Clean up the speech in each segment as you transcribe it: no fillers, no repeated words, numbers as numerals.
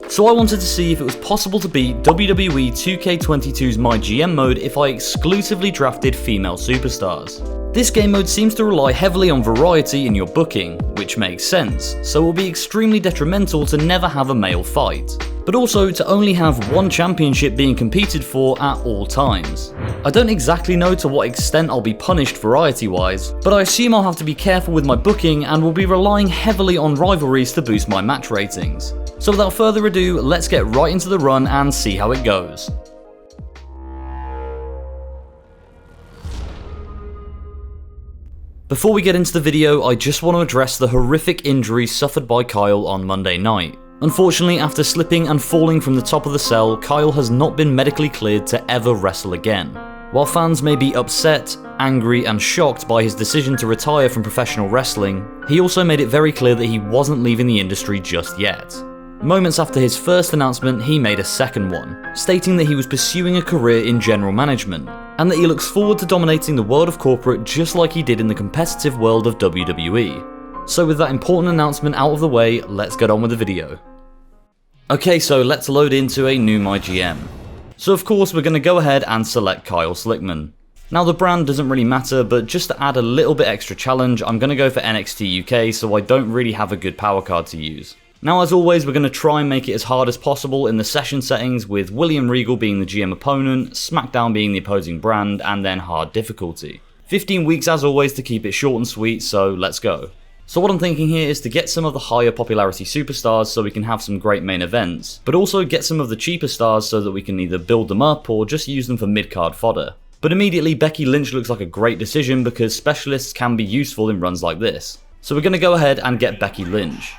So I wanted to see if it was possible to beat WWE 2K22's MyGM mode if I exclusively drafted female superstars. This game mode seems to rely heavily on variety in your booking, which makes sense, so it will be extremely detrimental to never have a male fight, but also to only have one championship being competed for at all times. I don't exactly know to what extent I'll be punished variety-wise, but I assume I'll have to be careful with my booking and will be relying heavily on rivalries to boost my match ratings. So without further ado, let's get right into the run and see how it goes. Before we get into the video, I just want to address the horrific injury suffered by Kyle on Monday night. Unfortunately, after slipping and falling from the top of the cell, Kyle has not been medically cleared to ever wrestle again. While fans may be upset, angry and shocked by his decision to retire from professional wrestling, he also made it very clear that he wasn't leaving the industry just yet. Moments after his first announcement, he made a second one, stating that he was pursuing a career in general management, and that he looks forward to dominating the world of corporate just like he did in the competitive world of WWE. So with that important announcement out of the way, let's get on with the video. Okay, so let's load into a new MyGM. So of course we're going to go ahead and select Kyle Slickman. Now the brand doesn't really matter, but just to add a little bit extra challenge, I'm going to go for NXT UK so I don't really have a good power card to use. Now as always, we're going to try and make it as hard as possible in the session settings, with William Regal being the GM opponent, SmackDown being the opposing brand, and then hard difficulty. 15 weeks as always to keep it short and sweet, so let's go. So what I'm thinking here is to get some of the higher popularity superstars so we can have some great main events, but also get some of the cheaper stars so that we can either build them up or just use them for mid-card fodder. But immediately Becky Lynch looks like a great decision because specialists can be useful in runs like this. So we're going to go ahead and get Becky Lynch.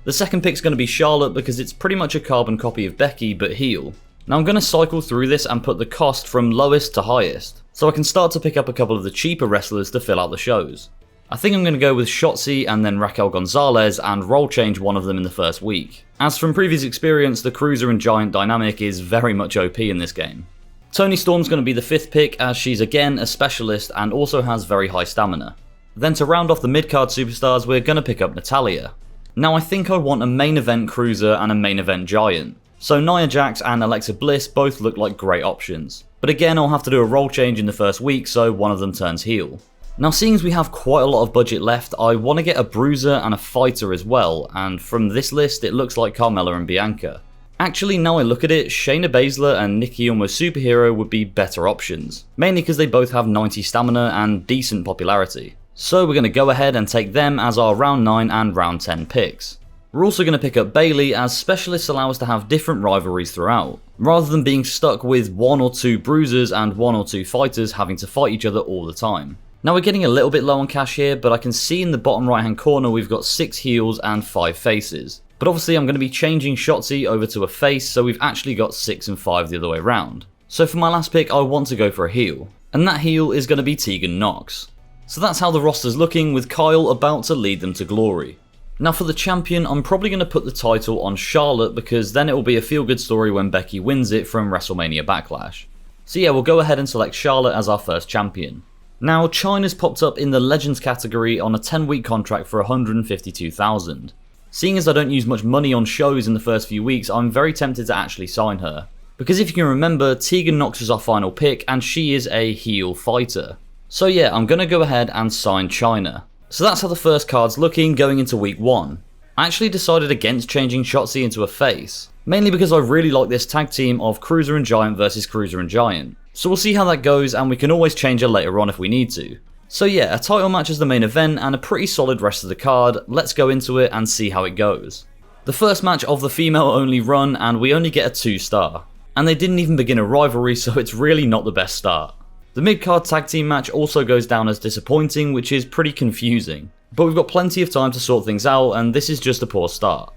The second pick's going to be Charlotte because it's pretty much a carbon copy of Becky but heel. Now I'm going to cycle through this and put the cost from lowest to highest, so I can start to pick up a couple of the cheaper wrestlers to fill out the shows. I think I'm going to go with Shotzi and then Raquel Gonzalez and role change one of them in the first week, as from previous experience the Cruiser and Giant dynamic is very much OP in this game. Toni Storm's going to be the fifth pick as she's again a specialist and also has very high stamina. Then to round off the mid-card superstars we're going to pick up Natalya. Now I think I want a main event Cruiser and a main event Giant, so Nia Jax and Alexa Bliss both look like great options. But again I'll have to do a role change in the first week so one of them turns heel. Now seeing as we have quite a lot of budget left, I want to get a bruiser and a fighter as well, and from this list it looks like Carmella and Bianca. Actually now I look at it, Shayna Baszler and Nikki Almost Superhero would be better options, mainly because they both have 90 stamina and decent popularity. So we're going to go ahead and take them as our round 9 and round 10 picks. We're also going to pick up Bayley as specialists allow us to have different rivalries throughout, rather than being stuck with 1 or 2 bruisers and 1 or 2 fighters having to fight each other all the time. Now we're getting a little bit low on cash here, but I can see in the bottom right hand corner we've got 6 heels and 5 faces. But obviously I'm going to be changing Shotzi over to a face, so we've actually got 6 and 5 the other way around. So for my last pick I want to go for a heel, and that heel is going to be Tegan Nox. So that's how the roster's looking, with Kyle about to lead them to glory. Now for the champion, I'm probably going to put the title on Charlotte because then it will be a feel-good story when Becky wins it from Wrestlemania Backlash. So yeah, we'll go ahead and select Charlotte as our first champion. Now Chyna's popped up in the Legends category on a 10-week contract for $152,000. Seeing as I don't use much money on shows in the first few weeks, I'm very tempted to actually sign her. Because if you can remember, Tegan Nox was our final pick and she is a heel fighter. So yeah, I'm going to go ahead and sign Chyna. So that's how the first card's looking going into week 1. I actually decided against changing Shotzi into a face, mainly because I really like this tag team of Cruiser and Giant versus Cruiser and Giant. So we'll see how that goes and we can always change her later on if we need to. So yeah, a title match is the main event and a pretty solid rest of the card. Let's go into it and see how it goes. The first match of the female only run and we only get a 2-star. And they didn't even begin a rivalry, so it's really not the best start. The mid-card tag team match also goes down as disappointing, which is pretty confusing. But we've got plenty of time to sort things out, and this is just a poor start.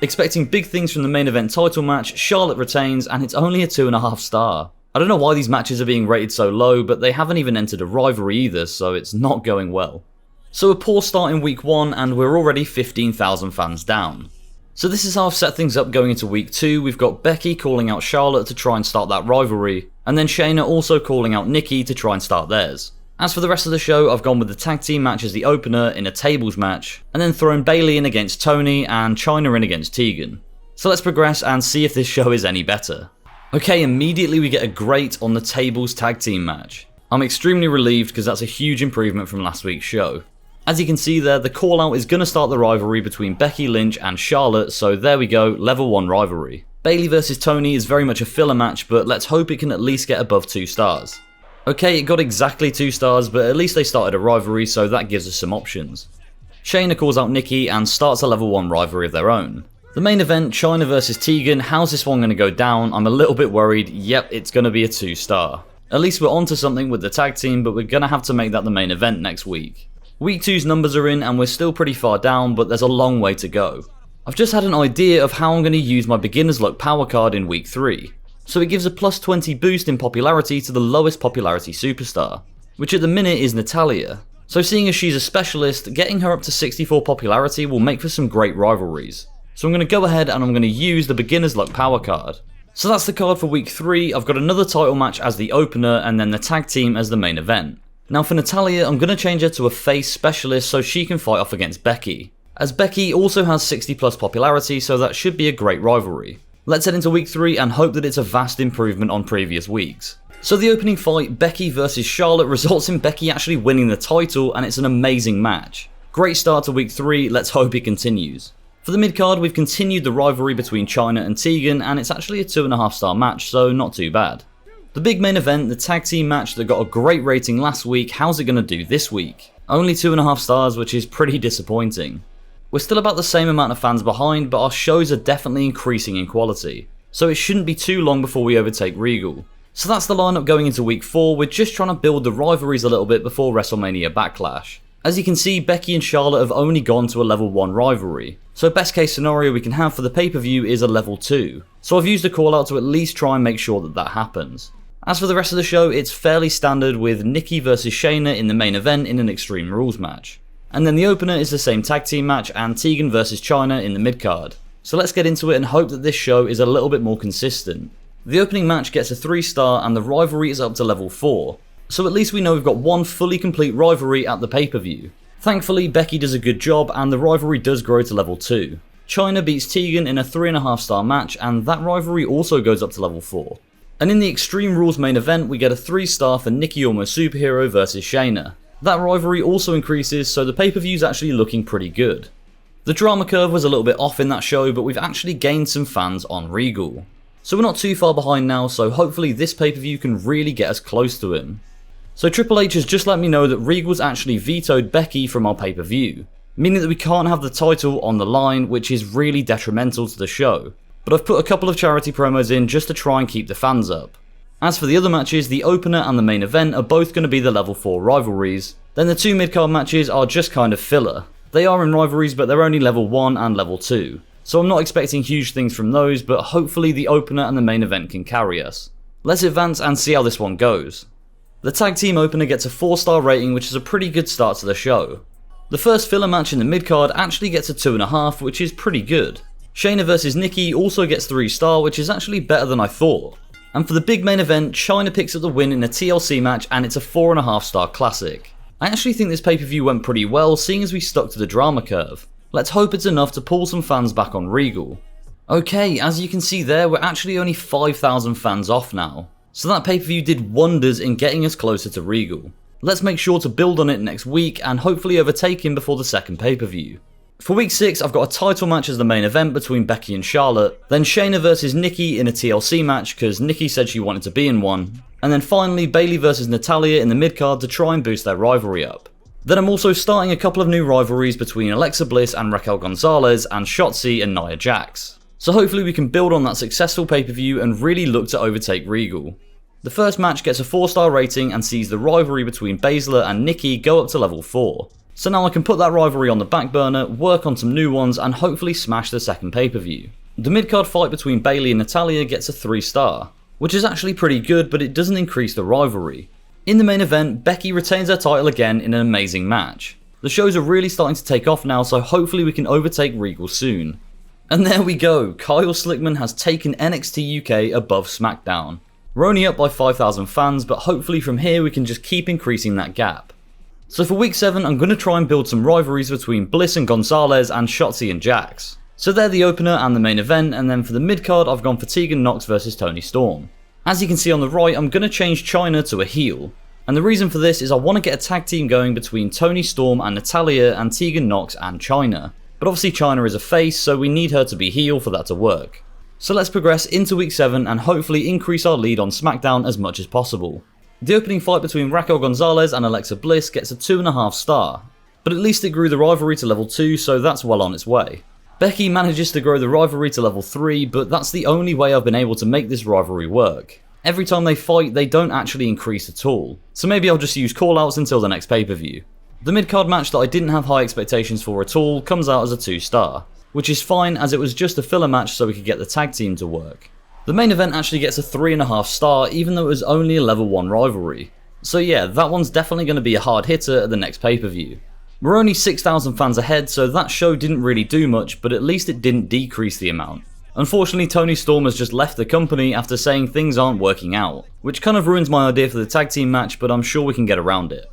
Expecting big things from the main event title match, Charlotte retains, and it's only a 2.5 star. I don't know why these matches are being rated so low, but they haven't even entered a rivalry either, so it's not going well. So a poor start in week 1, and we're already 15,000 fans down. So this is how I've set things up going into week 2. We've got Becky calling out Charlotte to try and start that rivalry, and then Shayna also calling out Nikki to try and start theirs. As for the rest of the show, I've gone with the tag team match as the opener in a tables match, and then thrown Bayley in against Toni and Chyna in against Tegan. So let's progress and see if this show is any better. Okay, immediately we get a great on the tables tag team match. I'm extremely relieved because that's a huge improvement from last week's show. As you can see there, the call out is going to start the rivalry between Becky Lynch and Charlotte, so there we go, level 1 rivalry. Bayley vs Tony is very much a filler match, but let's hope it can at least get above 2 stars. Okay, it got exactly 2 stars, but at least they started a rivalry, so that gives us some options. Shayna calls out Nikki and starts a level 1 rivalry of their own. The main event, Chyna vs Tegan, how's this one going to go down? I'm a little bit worried. Yep, it's going to be a 2 star. At least we're onto something with the tag team, but we're going to have to make that the main event next week. Week 2's numbers are in and we're still pretty far down, but there's a long way to go. I've just had an idea of how I'm going to use my beginner's luck power card in week 3. So it gives a plus 20 boost in popularity to the lowest popularity superstar, which at the minute is Natalya. So seeing as she's a specialist, getting her up to 64 popularity will make for some great rivalries. So I'm going to go ahead and I'm going to use the beginner's luck power card. So that's the card for week 3. I've got another title match as the opener and then the tag team as the main event. Now for Natalya, I'm going to change her to a face specialist so she can fight off against Becky, as Becky also has 60 plus popularity, so that should be a great rivalry. Let's head into week 3 and hope that it's a vast improvement on previous weeks. So the opening fight, Becky vs Charlotte, results in Becky actually winning the title, and it's an amazing match. Great start to week 3, let's hope it continues. For the mid-card, we've continued the rivalry between Chyna and Tegan, and it's actually a 2.5 star match, so not too bad. The big main event, the tag team match that got a great rating last week, how's it going to do this week? Only 2.5 stars, which is pretty disappointing. We're still about the same amount of fans behind, but our shows are definitely increasing in quality, so it shouldn't be too long before we overtake Regal. So that's the lineup going into week 4, we're just trying to build the rivalries a little bit before Wrestlemania Backlash. As you can see, Becky and Charlotte have only gone to a level 1 rivalry, so best case scenario we can have for the pay-per-view is a level 2, so I've used a call out to at least try and make sure that that happens. As for the rest of the show, it's fairly standard with Nikki vs Shayna in the main event in an Extreme Rules match. And then the opener is the same tag team match and Tegan vs Chyna in the mid-card. So let's get into it and hope that this show is a little bit more consistent. The opening match gets a 3 star and the rivalry is up to level 4. So at least we know we've got one fully complete rivalry at the pay-per-view. Thankfully, Becky does a good job and the rivalry does grow to level 2. Chyna beats Tegan in a 3.5 star match and that rivalry also goes up to level 4. And in the Extreme Rules main event, we get a 3 star for Nikki Almost Superhero vs Shayna. That rivalry also increases, so the pay-per-view is actually looking pretty good. The drama curve was a little bit off in that show, but we've actually gained some fans on Regal. So we're not too far behind now, so hopefully this pay-per-view can really get us close to him. So Triple H has just let me know that Regal's actually vetoed Becky from our pay-per-view, meaning that we can't have the title on the line, which is really detrimental to the show. But I've put a couple of charity promos in just to try and keep the fans up. As for the other matches, the opener and the main event are both going to be the level 4 rivalries, then the 2 mid-card matches are just kind of filler. They are in rivalries, but they're only level 1 and level 2. So I'm not expecting huge things from those, but hopefully the opener and the main event can carry us. Let's advance and see how this one goes. The tag team opener gets a 4 star rating, which is a pretty good start to the show. The first filler match in the mid-card actually gets a 2.5, which is pretty good. Shayna vs Nikki also gets 3 star, which is actually better than I thought. And for the big main event, Chyna picks up the win in a TLC match and it's a 4.5 star classic. I actually think this pay-per-view went pretty well, seeing as we stuck to the drama curve. Let's hope it's enough to pull some fans back on Regal. Okay, as you can see there, we're actually only 5,000 fans off now. So that pay-per-view did wonders in getting us closer to Regal. Let's make sure to build on it next week and hopefully overtake him before the second pay-per-view. For week 6, I've got a title match as the main event between Becky and Charlotte, then Shayna vs Nikki in a TLC match because Nikki said she wanted to be in one, and then finally Bayley vs Natalya in the mid-card to try and boost their rivalry up. Then I'm also starting a couple of new rivalries between Alexa Bliss and Raquel Gonzalez and Shotzi and Nia Jax. So hopefully we can build on that successful pay-per-view and really look to overtake Regal. The first match gets a 4 star rating and sees the rivalry between Baszler and Nikki go up to level 4. So now I can put that rivalry on the back burner, work on some new ones and hopefully smash the second pay-per-view. The mid-card fight between Bayley and Natalya gets a 3 star, which is actually pretty good, but it doesn't increase the rivalry. In the main event, Becky retains her title again in an amazing match. The shows are really starting to take off now, so hopefully we can overtake Regal soon. And there we go, Kyle Slickman has taken NXT UK above SmackDown. We're only up by 5,000 fans, but hopefully from here we can just keep increasing that gap. So for week 7, I'm going to try and build some rivalries between Bliss and Gonzalez and Shotzi and Jax. So they're the opener and the main event, and then for the mid-card I've gone for Tegan Nox versus Toni Storm. As you can see on the right, I'm going to change Chyna to a heel. And the reason for this is I want to get a tag team going between Toni Storm and Natalya and Tegan Nox and Chyna. But obviously Chyna is a face, so we need her to be heel for that to work. So let's progress into week 7 and hopefully increase our lead on SmackDown as much as possible. The opening fight between Raquel Gonzalez and Alexa Bliss gets a 2.5 star. But at least it grew the rivalry to level 2, so that's well on its way. Becky manages to grow the rivalry to level 3, but that's the only way I've been able to make this rivalry work. Every time they fight, they don't actually increase at all, so maybe I'll just use callouts until the next pay-per-view. The mid-card match that I didn't have high expectations for at all comes out as a 2-star, which is fine as it was just a filler match so we could get the tag team to work. The main event actually gets a 3.5 star even though it was only a level 1 rivalry. So yeah, that one's definitely going to be a hard hitter at the next pay-per-view. We're only 6,000 fans ahead, so that show didn't really do much, but at least it didn't decrease the amount. Unfortunately, Toni Storm has just left the company after saying things aren't working out, which kind of ruins my idea for the tag team match, but I'm sure we can get around it.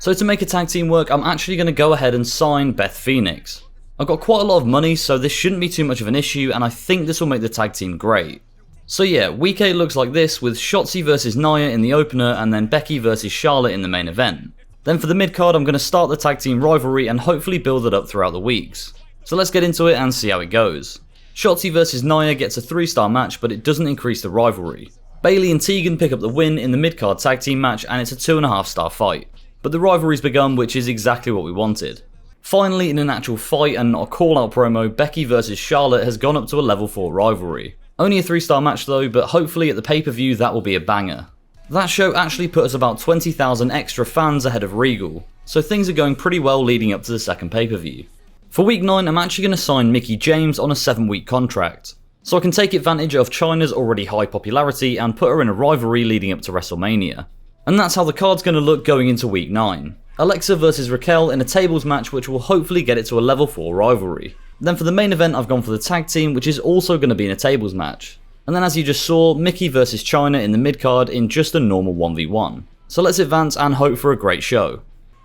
So to make a tag team work, I'm actually going to go ahead and sign Beth Phoenix. I've got quite a lot of money, so this shouldn't be too much of an issue, and I think this will make the tag team great. So yeah, week 8 looks like this, with Shotzi versus Nia in the opener, and then Becky versus Charlotte in the main event. Then for the mid-card, I'm going to start the tag team rivalry and hopefully build it up throughout the weeks. So let's get into it and see how it goes. Shotzi versus Nia gets a 3-star match, but it doesn't increase the rivalry. Bayley and Tegan pick up the win in the mid-card tag team match, and it's a 2.5-star fight. But the rivalry's begun, which is exactly what we wanted. Finally, in an actual fight and not a call-out promo, Becky versus Charlotte has gone up to a level 4 rivalry. Only a 3-star match though, but hopefully at the pay-per-view that will be a banger. That show actually put us about 20,000 extra fans ahead of Regal, so things are going pretty well leading up to the second pay-per-view. For week 9, I'm actually going to sign Mickie James on a 7-week contract, so I can take advantage of Chyna's already high popularity and put her in a rivalry leading up to Wrestlemania. And that's how the card's going to look going into week 9. Alexa versus Raquel in a tables match which will hopefully get it to a level 4 rivalry. Then for the main event I've gone for the tag team, which is also going to be in a tables match. And then as you just saw, Mickie versus Chyna in the mid-card in just a normal 1v1. So let's advance and hope for a great show.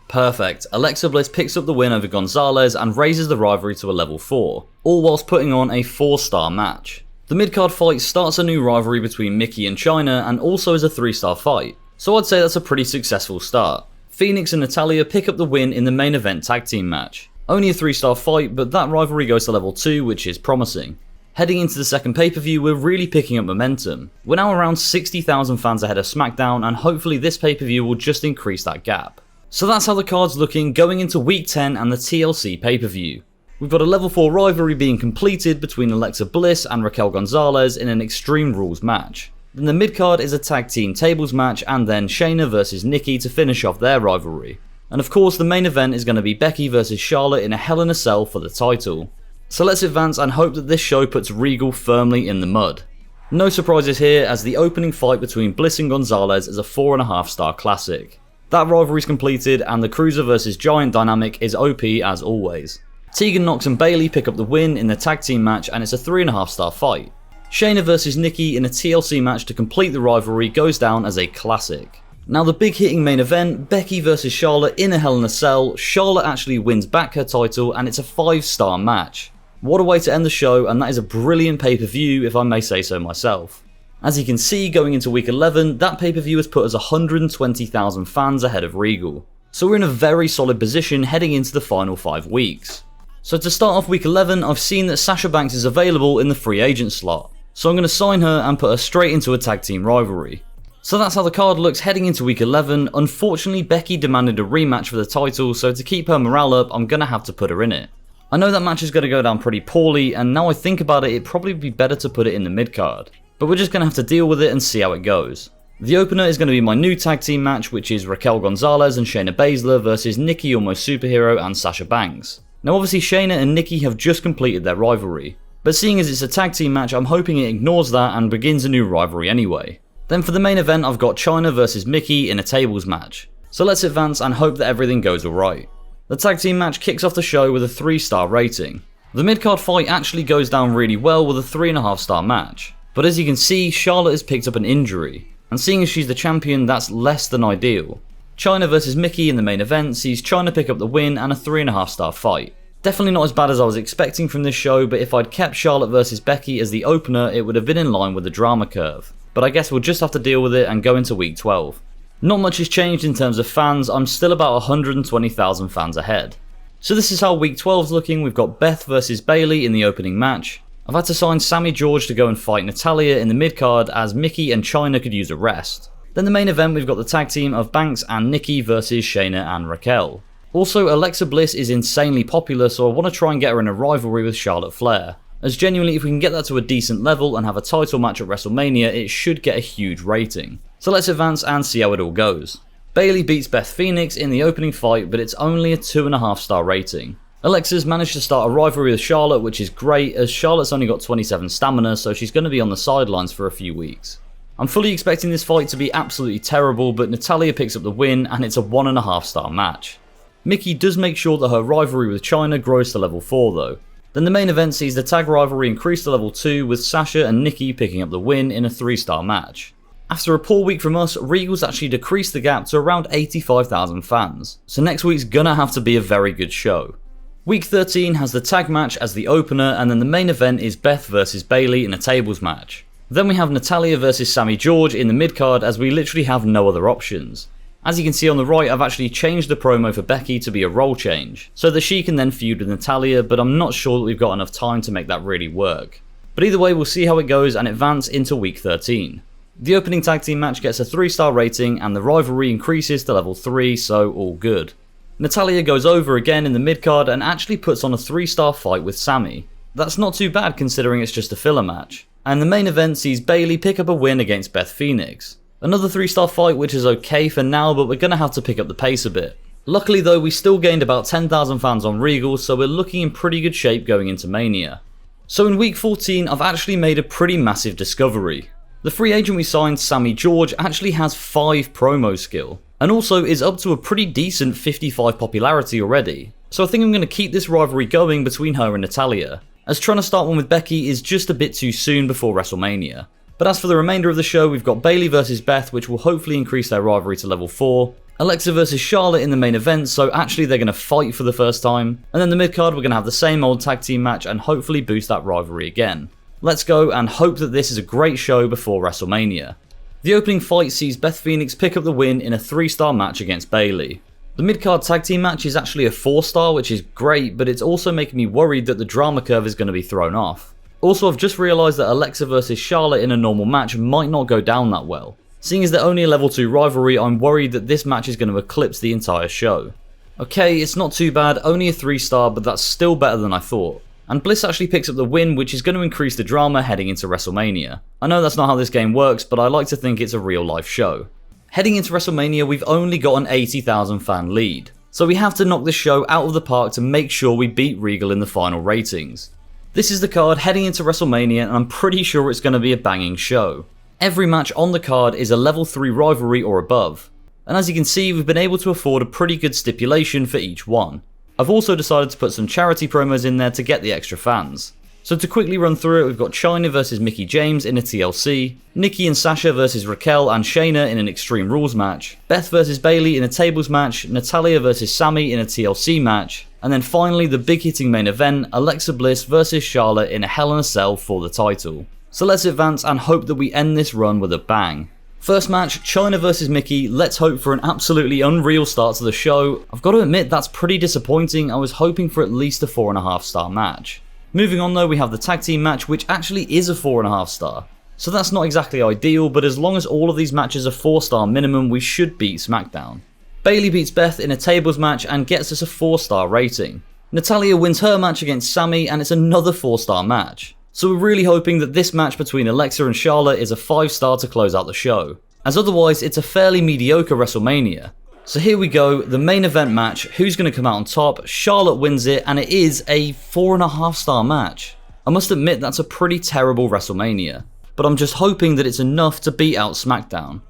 Perfect, Alexa Bliss picks up the win over Gonzalez and raises the rivalry to a level 4, all whilst putting on a 4-star match. The mid-card fight starts a new rivalry between Mickie and Chyna and also is a 3-star fight, so I'd say that's a pretty successful start. Phoenix and Natalya pick up the win in the main event tag team match. Only a 3-star fight, but that rivalry goes to level 2, which is promising. Heading into the second pay-per-view, we're really picking up momentum. We're now around 60,000 fans ahead of SmackDown, and hopefully this pay-per-view will just increase that gap. So that's how the card's looking going into week 10 and the TLC pay-per-view. We've got a level 4 rivalry being completed between Alexa Bliss and Raquel Gonzalez in an Extreme Rules match. Then the mid-card is a tag team tables match, and then Shayna versus Nikki to finish off their rivalry. And of course the main event is going to be Becky versus Charlotte in a Hell in a Cell for the title. So let's advance and hope that this show puts Regal firmly in the mud. No surprises here, as the opening fight between Bliss and Gonzalez is a 4.5-star classic. That rivalry's completed and the Cruiser vs Giant dynamic is OP as always. Tegan Nox and Bayley pick up the win in the tag team match and it's a 3.5-star fight. Shayna vs Nikki in a TLC match to complete the rivalry goes down as a classic. Now the big hitting main event, Becky vs Charlotte in a Hell in a Cell, Charlotte actually wins back her title and it's a 5-star match. What a way to end the show, and that is a brilliant pay-per-view if I may say so myself. As you can see, going into week 11, that pay-per-view has put us 120,000 fans ahead of Regal. So we're in a very solid position heading into the final 5 weeks. So to start off week 11, I've seen that Sasha Banks is available in the free agent slot. So I'm going to sign her and put her straight into a tag team rivalry. So that's how the card looks heading into week 11. Unfortunately, Becky demanded a rematch for the title, so to keep her morale up, I'm going to have to put her in it. I know that match is going to go down pretty poorly, and now I think about it, it'd probably be better to put it in the mid-card. But we're just going to have to deal with it and see how it goes. The opener is going to be my new tag team match, which is Raquel Gonzalez and Shayna Baszler versus Nikki Almost Superhero and Sasha Banks. Now obviously Shayna and Nikki have just completed their rivalry, but seeing as it's a tag team match, I'm hoping it ignores that and begins a new rivalry anyway. Then for the main event, I've got Chyna versus Mickie in a tables match. So let's advance and hope that everything goes alright. The tag team match kicks off the show with a 3-star rating. The mid-card fight actually goes down really well with a 3.5-star match. But as you can see, Charlotte has picked up an injury, and seeing as she's the champion, that's less than ideal. Chyna versus Mickie in the main event sees Chyna pick up the win and a 3.5-star fight. Definitely not as bad as I was expecting from this show, but if I'd kept Charlotte vs Becky as the opener, it would have been in line with the drama curve. But I guess we'll just have to deal with it and go into week 12. Not much has changed in terms of fans, I'm still about 120,000 fans ahead. So this is how week 12's looking. We've got Beth vs Bayley in the opening match. I've had to sign Sammy George to go and fight Natalya in the mid-card as Mickey and Chyna could use a rest. Then the main event, we've got the tag team of Banks and Nikki versus Shayna and Raquel. Also, Alexa Bliss is insanely popular, so I want to try and get her in a rivalry with Charlotte Flair. As genuinely, if we can get that to a decent level and have a title match at Wrestlemania, it should get a huge rating. So let's advance and see how it all goes. Bayley beats Beth Phoenix in the opening fight, but it's only a 2.5 star rating. Alexa's managed to start a rivalry with Charlotte, which is great as Charlotte's only got 27 stamina, so she's going to be on the sidelines for a few weeks. I'm fully expecting this fight to be absolutely terrible, but Natalya picks up the win and it's a 1.5 star match. Mickey does make sure that her rivalry with Chyna grows to level 4 though. Then the main event sees the tag rivalry increase to level 2 with Sasha and Nikki picking up the win in a 3-star match. After a poor week from us, Regal's actually decreased the gap to around 85,000 fans, so next week's gonna have to be a very good show. Week 13 has the tag match as the opener, and then the main event is Beth vs Bayley in a tables match. Then we have Natalya vs Sammy George in the mid-card as we literally have no other options. As you can see on the right, I've actually changed the promo for Becky to be a role change, so that she can then feud with Natalya, but I'm not sure that we've got enough time to make that really work. But either way, we'll see how it goes and advance into week 13. The opening tag team match gets a 3-star rating and the rivalry increases to level 3, so all good. Natalya goes over again in the mid-card and actually puts on a 3-star fight with Sammy. That's not too bad considering it's just a filler match. And the main event sees Bayley pick up a win against Beth Phoenix. Another 3-star fight which is okay for now, but we're going to have to pick up the pace a bit. Luckily though, we still gained about 10,000 fans on Regal, so we're looking in pretty good shape going into Mania. So in week 14, I've actually made a pretty massive discovery. The free agent we signed, Sammy George, actually has 5 promo skill, and also is up to a pretty decent 55 popularity already. So I think I'm going to keep this rivalry going between her and Natalya, as trying to start one with Becky is just a bit too soon before Wrestlemania. But as for the remainder of the show, we've got Bayley vs Beth, which will hopefully increase their rivalry to level 4, Alexa vs Charlotte in the main event, so actually they're going to fight for the first time, and then the mid-card we're going to have the same old tag team match and hopefully boost that rivalry again. Let's go and hope that this is a great show before WrestleMania. The opening fight sees Beth Phoenix pick up the win in a 3-star match against Bayley. The mid-card tag team match is actually a 4-star, which is great, but it's also making me worried that the drama curve is going to be thrown off. Also, I've just realised that Alexa vs Charlotte in a normal match might not go down that well. Seeing as they're only a level 2 rivalry, I'm worried that this match is going to eclipse the entire show. Okay, it's not too bad, only a 3-star, but that's still better than I thought. And Bliss actually picks up the win, which is going to increase the drama heading into WrestleMania. I know that's not how this game works, but I like to think it's a real life show. Heading into WrestleMania, we've only got an 80,000 fan lead, so we have to knock this show out of the park to make sure we beat Regal in the final ratings. This is the card heading into WrestleMania, and I'm pretty sure it's going to be a banging show. Every match on the card is a level 3 rivalry or above, and as you can see, we've been able to afford a pretty good stipulation for each one. I've also decided to put some charity promos in there to get the extra fans. So to quickly run through it, we've got Chyna vs Mickie James in a TLC, Nikki and Sasha vs Raquel and Shayna in an Extreme Rules match, Beth vs Bayley in a tables match, Natalya vs Sammy in a TLC match, and then finally the big hitting main event, Alexa Bliss vs Charlotte in a Hell in a Cell for the title. So let's advance and hope that we end this run with a bang. First match, Chyna vs Mickie. Let's hope for an absolutely unreal start to the show. I've got to admit that's pretty disappointing. I was hoping for at least a 4.5 star match. Moving on though, we have the tag team match, which actually is a 4.5 star. So that's not exactly ideal, but as long as all of these matches are 4-star minimum, we should beat SmackDown. Bayley beats Beth in a tables match and gets us a 4-star rating. Natalya wins her match against Sammy and it's another 4-star match. So we're really hoping that this match between Alexa and Charlotte is a 5-star to close out the show, as otherwise it's a fairly mediocre WrestleMania. So here we go, the main event match, who's going to come out on top? Charlotte wins it and it is a 4.5 star match. I must admit that's a pretty terrible WrestleMania, but I'm just hoping that it's enough to beat out SmackDown.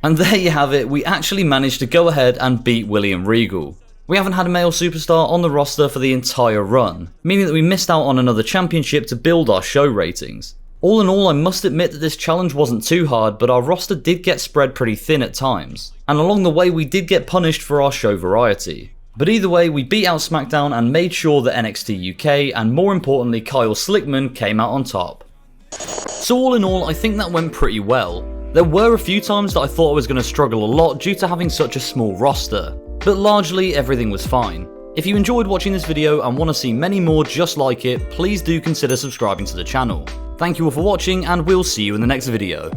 And there you have it, we actually managed to go ahead and beat William Regal. We haven't had a male superstar on the roster for the entire run, meaning that we missed out on another championship to build our show ratings. All in all, I must admit that this challenge wasn't too hard, but our roster did get spread pretty thin at times, and along the way we did get punished for our show variety. But either way, we beat out SmackDown and made sure that NXT UK and more importantly Kyle Slickman came out on top. So all in all, I think that went pretty well. There were a few times that I thought I was going to struggle a lot due to having such a small roster, but largely everything was fine. If you enjoyed watching this video and want to see many more just like it, please do consider subscribing to the channel. Thank you all for watching and we'll see you in the next video.